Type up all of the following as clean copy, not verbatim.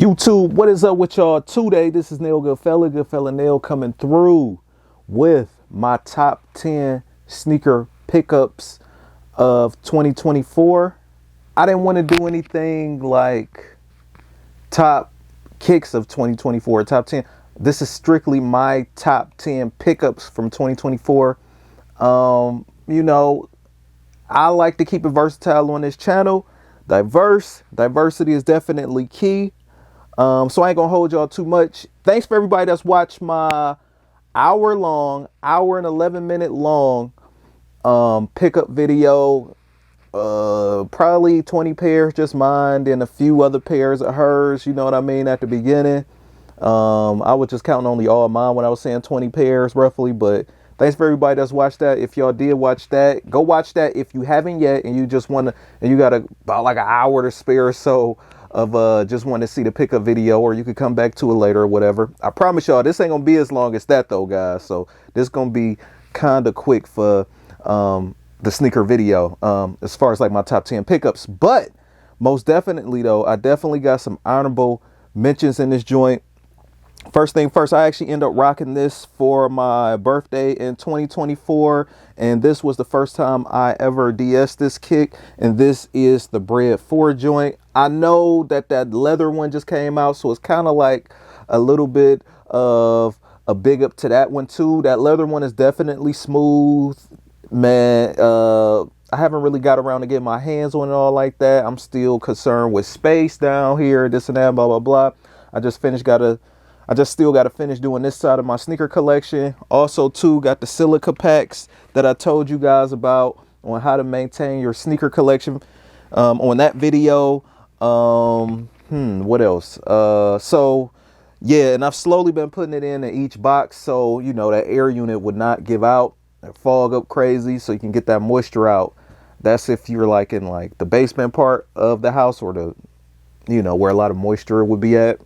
YouTube, what is up with y'all today? This is Nail Goodfella Nail coming through with my top 10 sneaker pickups of 2024. I didn't want to do anything like top kicks of 2024, top 10. This is strictly my top 10 pickups from 2024. You know, I like to keep it versatile on this channel. Diversity is definitely key. So I ain't gonna hold y'all too much. Thanks for everybody that's watched my hour and 11-minute long pickup video. Probably 20 pairs just mine, and a few other pairs of hers, you know what I mean, at the beginning. I was just counting only all of mine when I was saying 20 pairs roughly, but thanks for everybody that's watched that. If y'all did watch that, go watch that. If you haven't yet and you just want to, and you got about like an hour to spare or so of just want to see the pickup video, or you could come back to it later or whatever. I promise y'all this ain't gonna be as long as that though, guys. So this gonna be kind of quick for the sneaker video as far as like my top 10 pickups. But most definitely though, I definitely got some honorable mentions in this joint. First thing first, I actually end up rocking this for my birthday in 2024, and this was the first time I ever DS'd this kick, and this is the Bread 4 joint. I know that leather one just came out, so it's kind of like a little bit of a big up to that one too. That leather one is definitely smooth, man. I haven't really got around to getting my hands on it all like that. I'm still concerned with space down here, this and that, blah, blah, blah. I just still got to finish doing this side of my sneaker collection. Also, too, got the silica packs that I told you guys about on how to maintain your sneaker collection on that video. What else? So, yeah, and I've slowly been putting it in each box so, you know, that air unit would not give out and fog up crazy, so you can get that moisture out. That's if you're like in like the basement part of the house, or the, you know, where a lot of moisture would be at.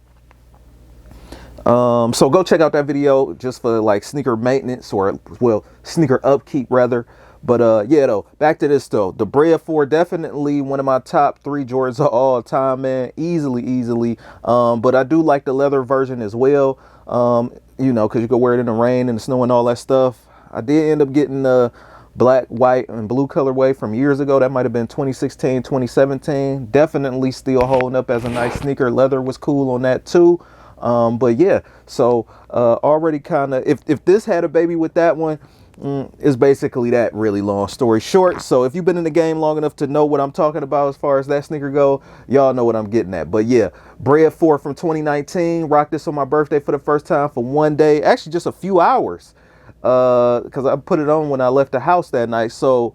So go check out that video just for like sneaker maintenance, or well, sneaker upkeep rather. But yeah, though, back to this though. The Bread 4, definitely one of my top 3 Jordans of all time, man. Easily. But I do like the leather version as well. You know, because you could wear it in the rain and the snow and all that stuff. I did end up getting the black, white, and blue colorway from years ago. That might have been 2016, 2017. Definitely still holding up as a nice sneaker. Leather was cool on that too. But yeah, so already kind of, if this had a baby with that one, is basically that, really long story short. So if you've been in the game long enough to know what I'm talking about as far as that sneaker go, y'all know what I'm getting at. But yeah, Bread 4 from 2019, rocked this on my birthday for the first time for one day, actually just a few hours, because I put it on when I left the house that night. So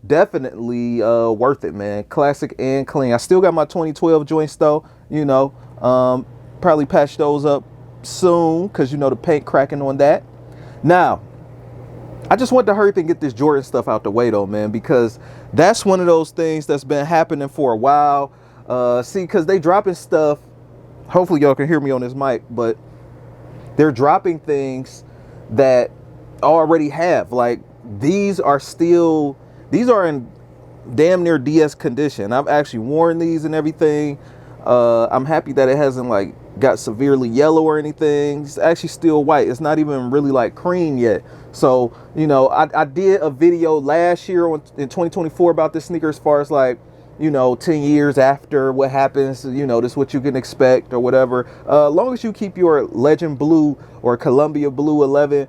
definitely worth it, man. Classic and clean. I still got my 2012 joints though, you know. Probably patch those up soon, because you know the paint cracking on that. Now, I just want to hurry up and get this Jordan stuff out the way though, man, because that's one of those things that's been happening for a while. See, because they dropping stuff. Hopefully y'all can hear me on this mic, but they're dropping things that I already have. Like these are in damn near DS condition. I've actually worn these and everything. I'm happy that it hasn't like got severely yellow or anything. It's actually still white. It's not even really like cream yet. So, you know, I did a video last year in 2024 about this sneaker, as far as like, you know, 10 years after what happens, you know, this is what you can expect or whatever. Long as you keep your Legend Blue or Columbia Blue 11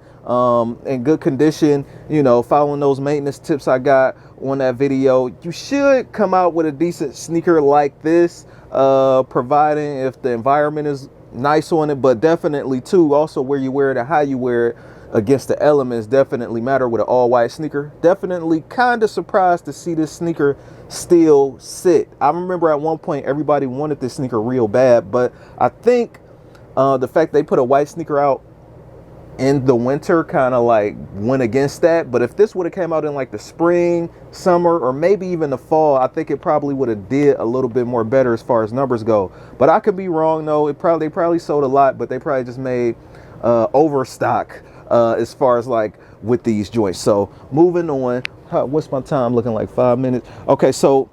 in good condition, you know, following those maintenance tips I got on that video, you should come out with a decent sneaker like this, providing if the environment is nice on it. But definitely too, also where you wear it and how you wear it against the elements definitely matter with an all-white sneaker. Definitely kind of surprised to see this sneaker still sit. I remember at one point everybody wanted this sneaker real bad, but I think the fact they put a white sneaker out in the winter kind of like went against that. But if this would have came out in like the spring, summer, or maybe even the fall, I think it probably would have did a little bit more better as far as numbers go. But I could be wrong though. They probably sold a lot, but they probably just made overstock as far as like with these joints. So moving on, what's my time looking like? 5 minutes. Okay, so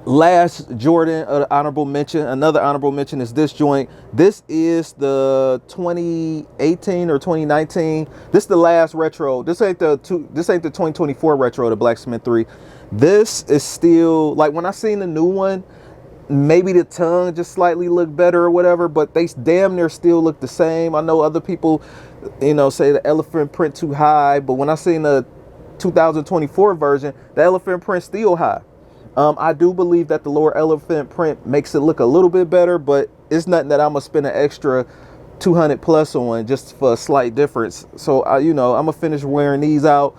Last Jordan honorable mention, another honorable mention is this joint. This is the 2018 or 2019. This is the last retro. This ain't the 2024 retro, the Blacksmith 3. This is still, like, when I seen the new one, maybe the tongue just slightly looked better or whatever, but they damn near still look the same. I know other people, say the elephant print too high, but when I seen the 2024 version, the elephant print still high. I do believe that the lower elephant print makes it look a little bit better, but it's nothing that I'm gonna spend an extra 200 plus on just for a slight difference. So I'm gonna finish wearing these out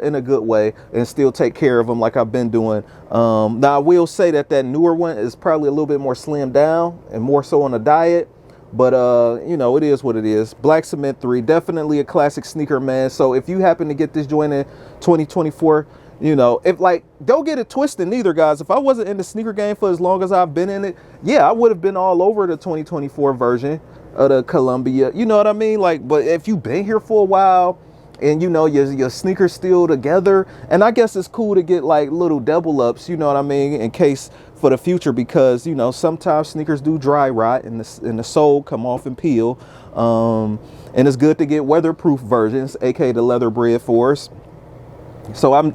in a good way and still take care of them like I've been doing. Now I will say that newer one is probably a little bit more slimmed down and more so on a diet, but it is what it is. Black Cement 3, definitely a classic sneaker, man. So if you happen to get this joint in 2024, if, like, don't get it twisted neither, guys. If I wasn't in the sneaker game for as long as I've been in it, yeah, I would have been all over the 2024 version of the Columbia. You know what I mean? Like, but if you've been here for a while and your sneakers still together, and I guess it's cool to get like little double ups, you know what I mean, in case for the future, because sometimes sneakers do dry rot and the sole come off and peel. And it's good to get weatherproof versions, aka the leather bred 4s. So out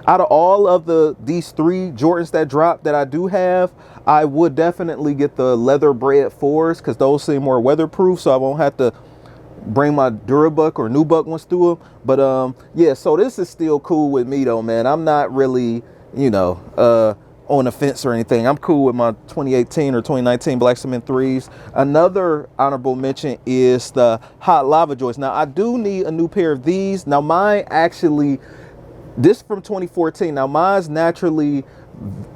of all of these 3 Jordans that dropped that I do have, I would definitely get the leather bred 4s because those seem more weatherproof, so I won't have to bring my Durabuck or Nubuck ones through them. But yeah, so this is still cool with me though, man. I'm not really on the fence or anything. I'm cool with my 2018 or 2019 Black Cement 3s. Another honorable mention is the Hot Lava joints. Now I do need a new pair of these. Now mine actually, this from 2014. Now mine's naturally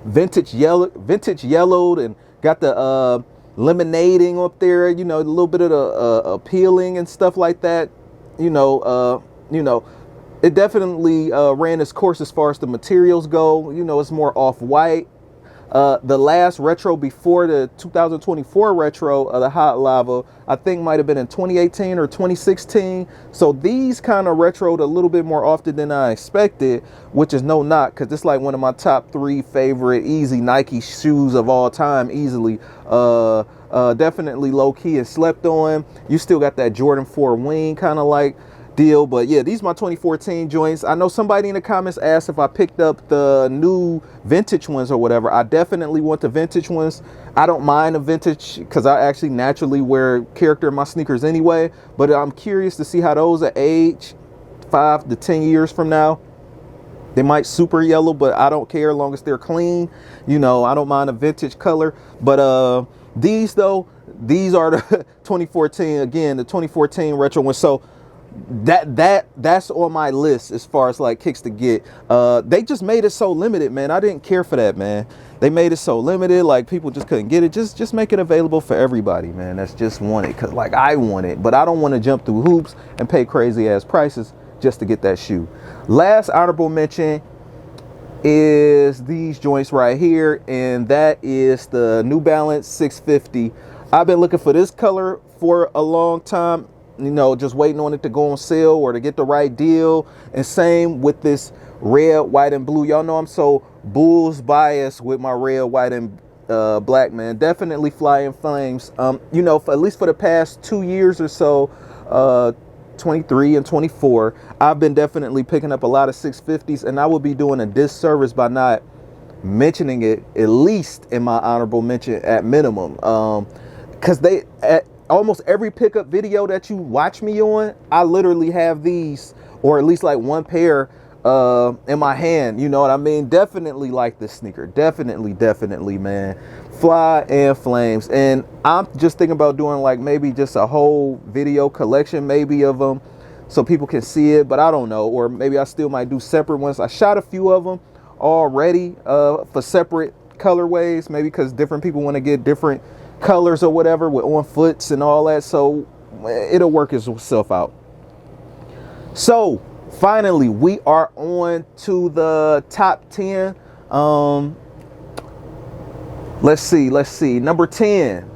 vintage yellowed and got the lemonading up there, a little bit of the peeling and stuff like that. It definitely ran its course as far as the materials go. It's more off-white. The last retro before the 2024 retro of the Hot Lava, I think might have been in 2018 or 2016. So these kind of retroed a little bit more often than I expected, which is no knock, because it's like one of my top 3 favorite easy Nike shoes of all time, easily. Definitely low key and slept on. You still got that Jordan 4 wing kind of like deal, but yeah, these are my 2014 joints. I know somebody in the comments asked if I picked up the new vintage ones or whatever. I definitely want the vintage ones. I don't mind the vintage because I actually naturally wear character in my sneakers anyway, but I'm curious to see how those at age 5 to 10 years from now. They might super yellow, but I don't care as long as they're clean. I don't mind a vintage color. But these though, these are the 2014, again, the 2014 retro ones. So that's on my list as far as like kicks to get. They just made it so limited, man. I didn't care for that, man. They made it so limited, like people just couldn't get it. Just make it available for everybody, man. That's just want it, cause like I want it, but I don't want to jump through hoops and pay crazy ass prices just to get that shoe. Last honorable mention is these joints right here, and that is the New Balance 650. I've been looking for this color for a long time, just waiting on it to go on sale or to get the right deal. And same with this red, white, and blue. Y'all know I'm so Bulls biased with my red, white, and black, man. Definitely flying flames. For, at least for the past 2 years or so, 23 and 24, I've been definitely picking up a lot of 650s, and I would be doing a disservice by not mentioning it at least in my honorable mention at minimum, because they at almost every pickup video that you watch me on, I literally have these, or at least like one pair in my hand. You know what I mean? Definitely like this sneaker. Definitely, man. Fly and flames. And I'm just thinking about doing like maybe just a whole video collection maybe of them so people can see it, but I don't know. Or maybe I still might do separate ones. I shot a few of them already for separate colorways, maybe because different people want to get different colors or whatever with on foots and all that, so it'll work itself out. So finally, we are on to the top 10. Let's see. Number 10,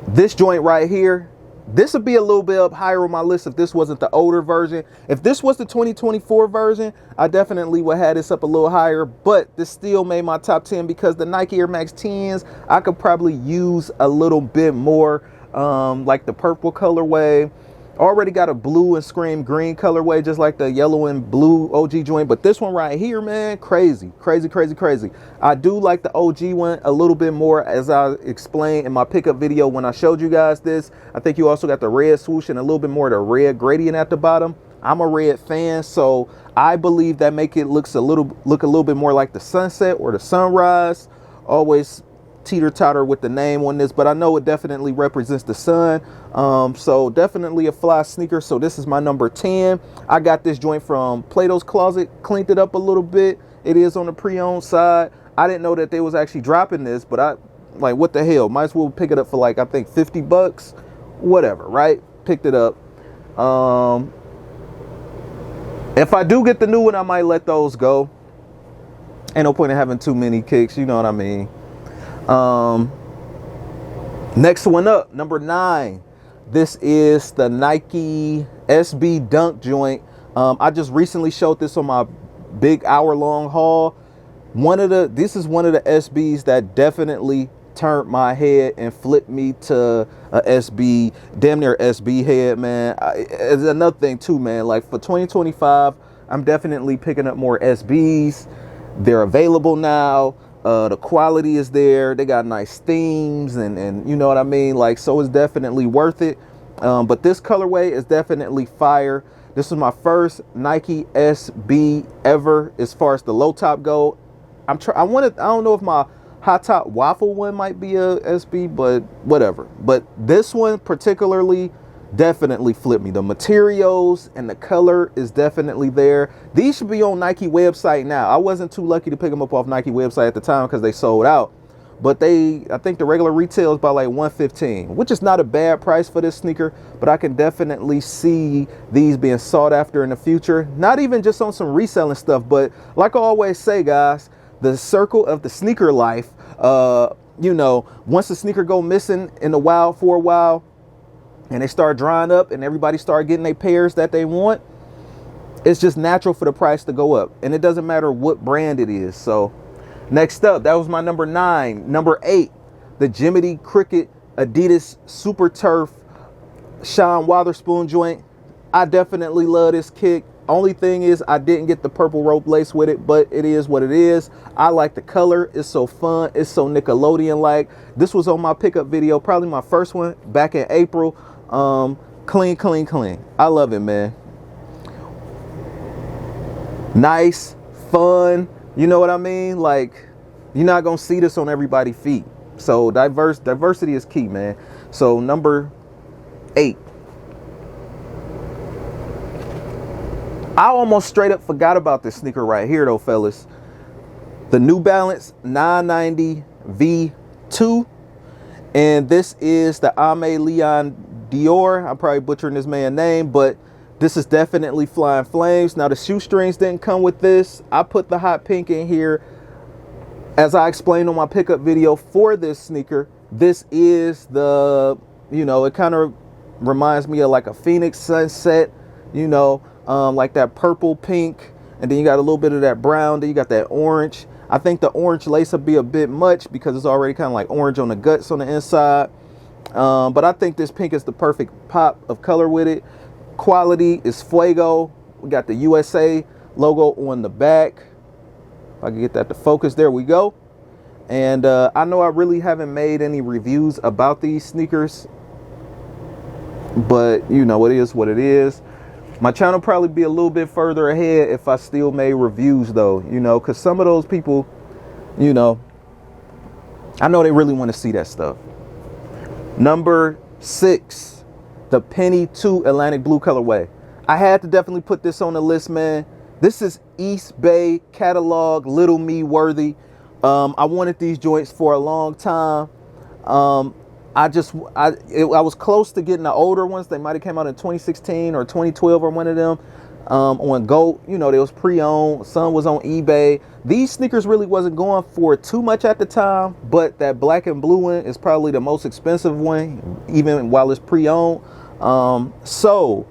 this joint right here. This would be a little bit up higher on my list if this wasn't the older version. If this was the 2024 version, I definitely would have this up a little higher, but this still made my top 10 because the Nike Air Max 10s, I could probably use a little bit more, like the purple colorway. Already got a blue and scream green colorway, just like the yellow and blue OG joint. But this one right here, man, crazy, crazy, crazy, crazy. I do like the OG one a little bit more, as I explained in my pickup video when I showed you guys this. I think you also got the red swoosh and a little bit more of the red gradient at the bottom. I'm a red fan, so I believe that make it look a little bit more like the sunset or the sunrise. Always teeter-totter with the name on this, but I know it definitely represents the sun. So definitely a fly sneaker. So this is my number 10. I got this joint from Plato's Closet, cleaned it up a little bit. It is on the pre-owned side. I didn't know that they was actually dropping this, but I like, what the hell, might as well pick it up for like, I think 50 bucks, whatever, right? Picked it up. If I do get the new one, I might let those go. Ain't no point in having too many kicks, you know what I mean? Next one up, number 9. This is the Nike SB Dunk joint. I just recently showed this on my big hour-long haul. This is one of the SBs that definitely turned my head and flipped me to a SB, damn near SB head, man. It's another thing too, man. Like for 2025, I'm definitely picking up more SBs. They're available now. The quality is there. They got nice themes and you know what I mean? Like, so it's definitely worth it. But this colorway is definitely fire. This is my first Nike SB ever as far as the low top go. I don't know if my high top waffle one might be a SB, but whatever. But this one particularly definitely flipped me. The materials and the color is definitely there. These should be on Nike website now. I wasn't too lucky to pick them up off Nike website at the time because they sold out. But I think the regular retail is about like $115, which is not a bad price for this sneaker. But I can definitely see these being sought after in the future. Not even just on some reselling stuff, but like I always say, guys, the circle of the sneaker life. You know, once the sneaker go missing in the wild for a while, and they start drying up and everybody start getting their pairs that they want, it's just natural for the price to go up. And it doesn't matter what brand it is. So next up, that was my number 9. Number 8, the Jiminy Cricket Adidas Super Turf Sean Wotherspoon joint. I definitely love this kick. Only thing is I didn't get the purple rope lace with it, but it is what it is. I like the color. It's so fun. It's so Nickelodeon-like. This was on my pickup video, probably my first one back in April. Clean, clean, clean. I love it, man. Nice, fun. You know what I mean? Like, you're not going to see this on everybody's feet. So diversity is key, man. So number 8. I almost straight up forgot about this sneaker right here, though, fellas. The New Balance 990 V2. And this is the Ame Leon Dior. I'm probably butchering this man's name, but this is definitely flying flames. Now, the shoestrings didn't come with this. I put the hot pink in here. As I explained on my pickup video for this sneaker, this is the, you know, it kind of reminds me of like a Phoenix sunset, you know, like that purple pink, and then you got a little bit of that brown, then you got that orange. I think the orange lace will be a bit much because it's already kind of like orange on the guts on the inside. But I think this pink is the perfect pop of color with it. Quality is fuego. We got the USA logo on the back. If I can get that to focus, there we go. And I know I really haven't made any reviews about these sneakers, but you know, it is what it is. My channel probably be a little bit further ahead if I still made reviews, though, you know, because some of those people, you know, I know they really want to see that stuff. Number 6, the Penny 2 Atlantic Blue colorway. I had to definitely put this on the list, man. This is East Bay catalog, little me worthy. I wanted these joints for a long time. I was close to getting the older ones. They might have came out in 2016 or 2012 or one of them. On GOAT. You know, they was pre-owned. Some was on eBay. These sneakers really wasn't going for too much at the time, but that black and blue one is probably the most expensive one, even while it's pre-owned. So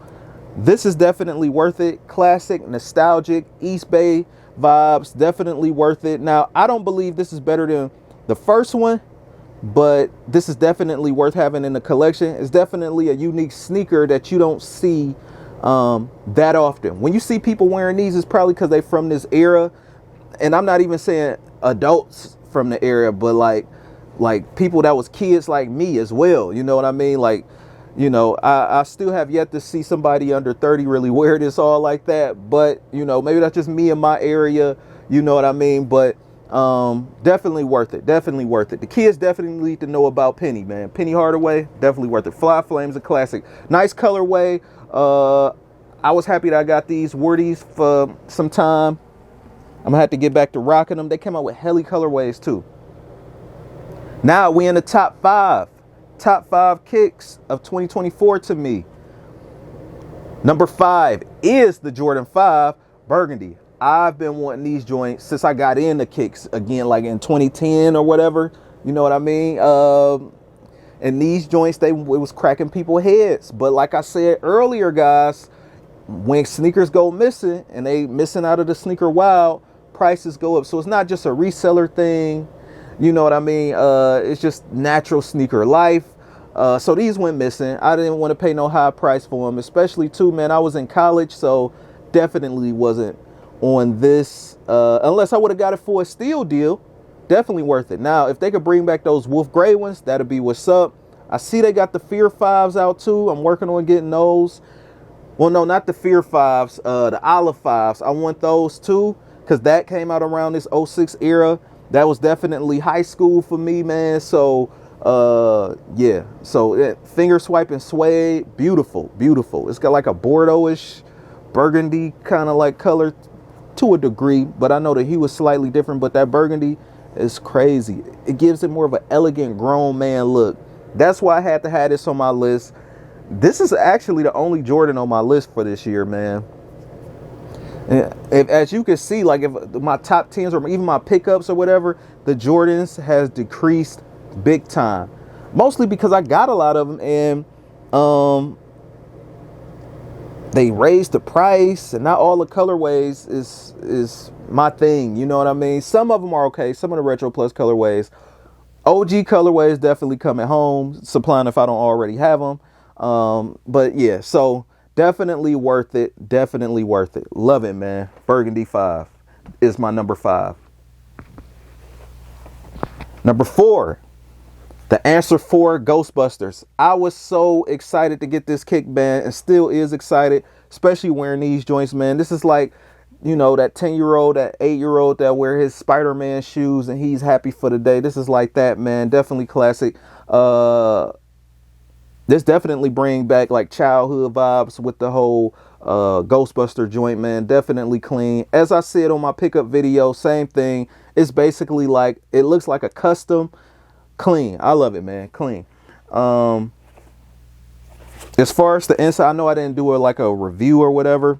this is definitely worth it. Classic, nostalgic, East Bay vibes, definitely worth it. Now, I don't believe this is better than the first one, but this is definitely worth having in the collection. It's definitely a unique sneaker that you don't see that often. When you see people wearing these, it's probably because they from this era. And I'm not even saying adults from the era, but like people that was kids like me as well. You know what I mean? Like, you know, I still have yet to see somebody under 30 really wear this all like that. But, you know, maybe that's just me in my area. You know what I mean? But definitely worth it. Definitely worth it. The kids definitely need to know about Penny, man. Penny Hardaway, definitely worth it. Fly Flame's a classic. Nice colorway. I was happy that I got these. Wore these for some time. I'm gonna have to get back to rocking them. They came out with heli colorways too. Now we in the top five kicks of 2024 to me. Number 5 is the Jordan 5 Burgundy. I've been wanting these joints since I got into kicks again, like in 2010 or whatever. You know what I mean? And these joints, it was cracking people's heads. But like I said earlier, guys, when sneakers go missing and they missing out of the sneaker wild, prices go up. So it's not just a reseller thing. You know what I mean? It's just natural sneaker life. So these went missing. I didn't want to pay no high price for them, especially too, man. I was in college, so definitely wasn't on this. Unless I would have got it for a steal deal. Definitely worth it. Now, if they could bring back those wolf gray ones, that'd be what's up. I see they got the Fear 5s out too. I'm working on getting those. Well, no, not the Fear 5s, the Olive 5s. I want those too, because that came out around this 06 era. That was definitely high school for me, man. So, yeah. So, finger swiping suede, beautiful, beautiful. It's got like a Bordeaux-ish, burgundy kind of like color to a degree, but I know that he was slightly different, but that burgundy is crazy. It gives it more of an elegant grown man look. That's why I had to have this on my list. This is actually the only Jordan on my list for this year, man. As you can see, like if my top 10s or even my pickups or whatever, the Jordans has decreased big time. Mostly because I got a lot of them and they raised the price, and not all the colorways is my thing. You know what I mean? Some of them are okay. Some of the Retro Plus colorways. OG colorways definitely coming home, supplying if I don't already have them. But yeah, so definitely worth it. Definitely worth it. Love it, man. Burgundy 5 is my number 5. Number 4, the Answer 4 Ghostbusters. I was so excited to get this kick, man, and still is excited, especially wearing these joints, man. This is like, you know, that 10-year-old, that 8-year-old that wear his Spider-Man shoes and he's happy for the day. This is like that, man. Definitely classic. This definitely bring back like childhood vibes with the whole Ghostbuster joint, man. Definitely clean. As I said on my pickup video, same thing. It's basically like, it looks like a custom. Clean. I love it, man. Clean. As far as the inside, I know I didn't do like a review or whatever,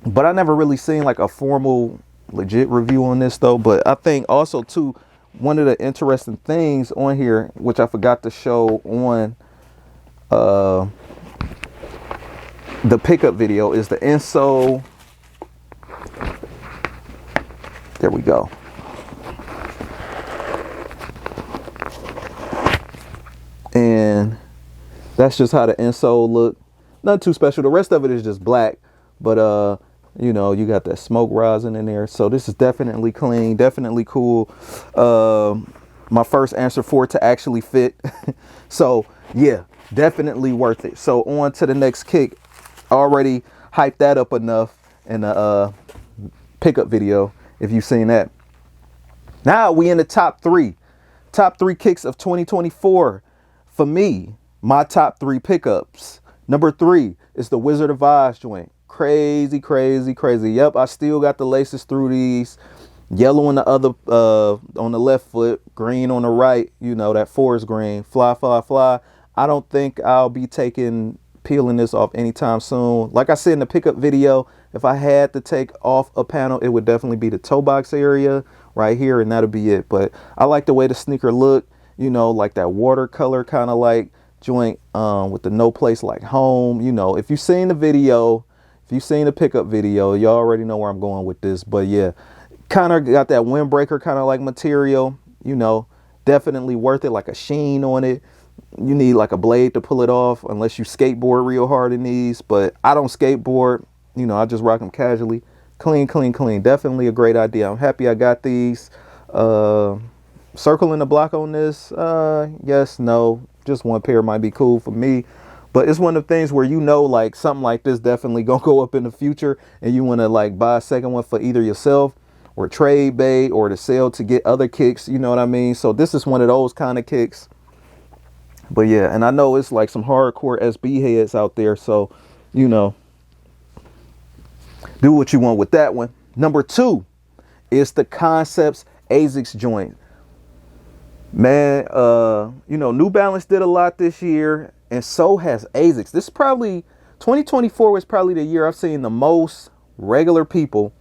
but I never really seen like a formal legit review on this though. But I think also too, one of the interesting things on here, which I forgot to show on the pickup video, is the insole. There we go. And that's just how the insole look. Not too special. The rest of it is just black, but you know, you got that smoke rising in there. So this is definitely clean, definitely cool. My first Answer 4 to actually fit. So yeah, definitely worth it. So on to the next kick. Already hyped that up enough in the pickup video, if you've seen that. Now we in the top 3 kicks of 2024. For me, my top 3 pickups. Number 3 is the Wizard of Oz joint. Crazy, crazy, crazy. Yep, I still got the laces through these. Yellow on the other, on the left foot, green on the right. You know, that forest green. Fly, fly, fly. I don't think I'll be taking peeling this off anytime soon. Like I said in the pickup video, if I had to take off a panel, it would definitely be the toe box area right here, and that'll be it. But I like the way the sneaker look, you know, like that watercolor kind of like joint with the no place like home. You know, if you've seen the video, if you've seen the pickup video, you already know where I'm going with this. But yeah, kind of got that windbreaker kind of like material, you know, definitely worth it, like a sheen on it. You need like a blade to pull it off unless you skateboard real hard in these, but I don't skateboard, you know, I just rock them casually. Clean, clean, clean. Definitely a great idea. I'm happy I got these. Circling the block on this, yes, no, just one pair might be cool for me. But it's one of the things where, you know, like something like this definitely gonna go up in the future, and you want to like buy a second one for either yourself or trade bait or to sell to get other kicks, you know what I mean? So this is one of those kind of kicks. But yeah, and I know it's like some hardcore SB heads out there, so, you know, do what you want with that one. Number 2 is the Concepts ASICS joint. Man, you know, New Balance did a lot this year, and so has ASICS. This is probably, 2024 was probably the year I've seen the most regular people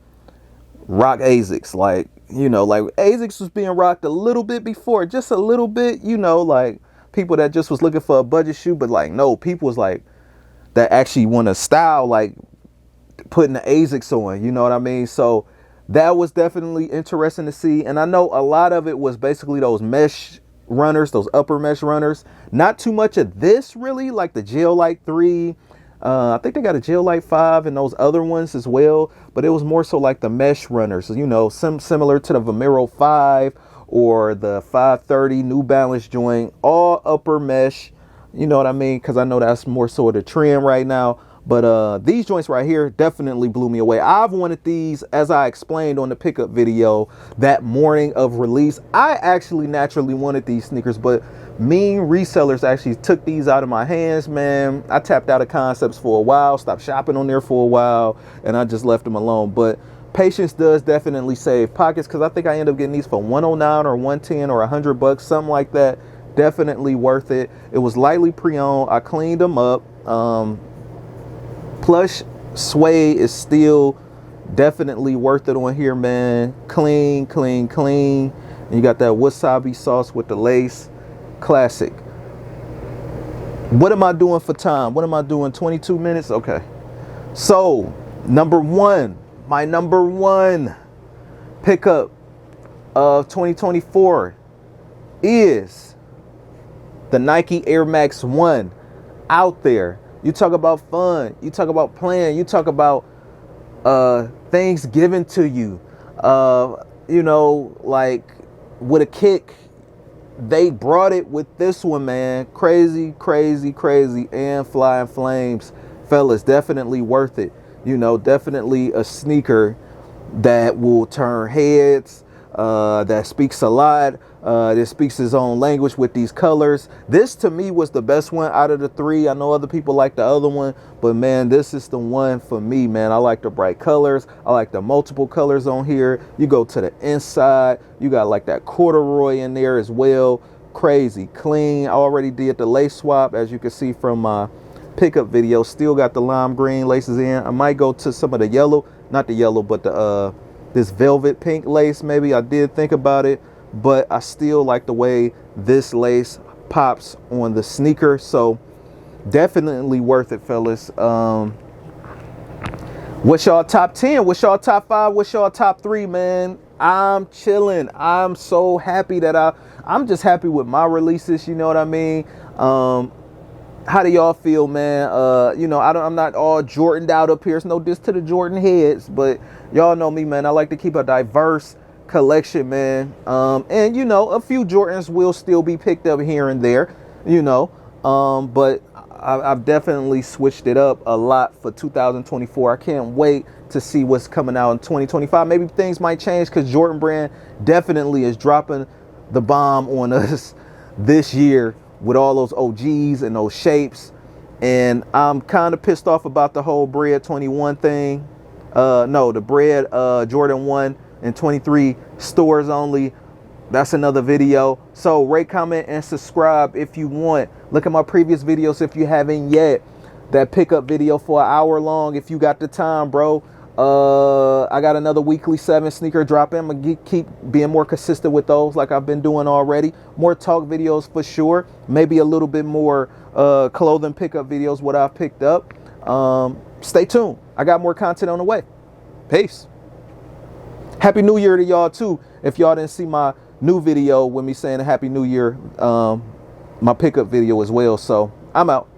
rock ASICS. Like, you know, like ASICS was being rocked a little bit before, just a little bit, you know, like people that just was looking for a budget shoe, but like, no, people was like, that actually want to style, like putting the ASICS on, you know what I mean? So that was definitely interesting to see. And I know a lot of it was basically those mesh runners, those upper mesh runners. Not too much of this really, like the Gel Light 3. I think they got a Gel Light 5 and those other ones as well. But it was more so like the mesh runners, you know, similar to the Vomero 5 or the 530 New Balance joint, all upper mesh, you know what I mean? Because I know that's more so the trend right now. But these joints right here definitely blew me away. I've wanted these, as I explained on the pickup video, that morning of release. I actually naturally wanted these sneakers, but mean resellers actually took these out of my hands, man. I tapped out of Concepts for a while, stopped shopping on there for a while, and I just left them alone. But patience does definitely save pockets, because I think I ended up getting these for $109 or $110 or $100, something like that. Definitely worth it. It was lightly pre-owned. I cleaned them up. Plush suede is still definitely worth it on here, man. Clean, clean, clean. And you got that wasabi sauce with the lace. Classic. What am I doing for time? What am I doing? 22 minutes? Okay. So, number 1, my number 1 pickup of 2024 is the Nike Air Max 1. Out there. You talk about fun, you talk about playing, you talk about things given to you, you know, like with a kick. They brought it with this one, man. Crazy, crazy, crazy, and flying flames. Fellas, definitely worth it. You know, definitely a sneaker that will turn heads, that speaks a lot, that speaks his own language with these colors. This to me was the best one out of the 3. I know other people like the other one, but man, this is the one for me, man. I like the bright colors. I like the multiple colors on here. You go to the inside, you got like that corduroy in there as well. Crazy clean. I already did the lace swap, as you can see from my pickup video. Still got the lime green laces in. I might go to some of the yellow, not the yellow, but the this velvet pink lace. Maybe I did think about it, but I still like the way this lace pops on the sneaker. So definitely worth it, fellas. What's y'all top 10? What's y'all top 5? What's y'all top 3, man? I'm chilling. I'm so happy that I'm just happy with my releases, you know what I mean? How do y'all feel, man? You know, I'm not all Jordaned out up here. It's no diss to the Jordan heads, but y'all know me, man. I like to keep a diverse collection, man. And you know, a few Jordans will still be picked up here and there, you know. But I've definitely switched it up a lot for 2024. I can't wait to see what's coming out in 2025. Maybe things might change, because Jordan Brand definitely is dropping the bomb on us this year with all those OGs and those shapes. And I'm kind of pissed off about the whole Bread 21 thing. No, the Bread Jordan 1 and 23 stores only. That's another video. So rate, comment, and subscribe if you want. Look at my previous videos if you haven't yet. that pickup video for an hour long if you got the time, bro. I got another weekly 7 sneaker drop in. I'm gonna keep being more consistent with those like I've been doing already. More talk videos for sure. Maybe a little bit more clothing pickup videos, what I've picked up. Stay tuned. I got more content on the way. Peace. Happy New Year to y'all too. If y'all didn't see my new video with me saying Happy New Year, my pickup video as well. So I'm out.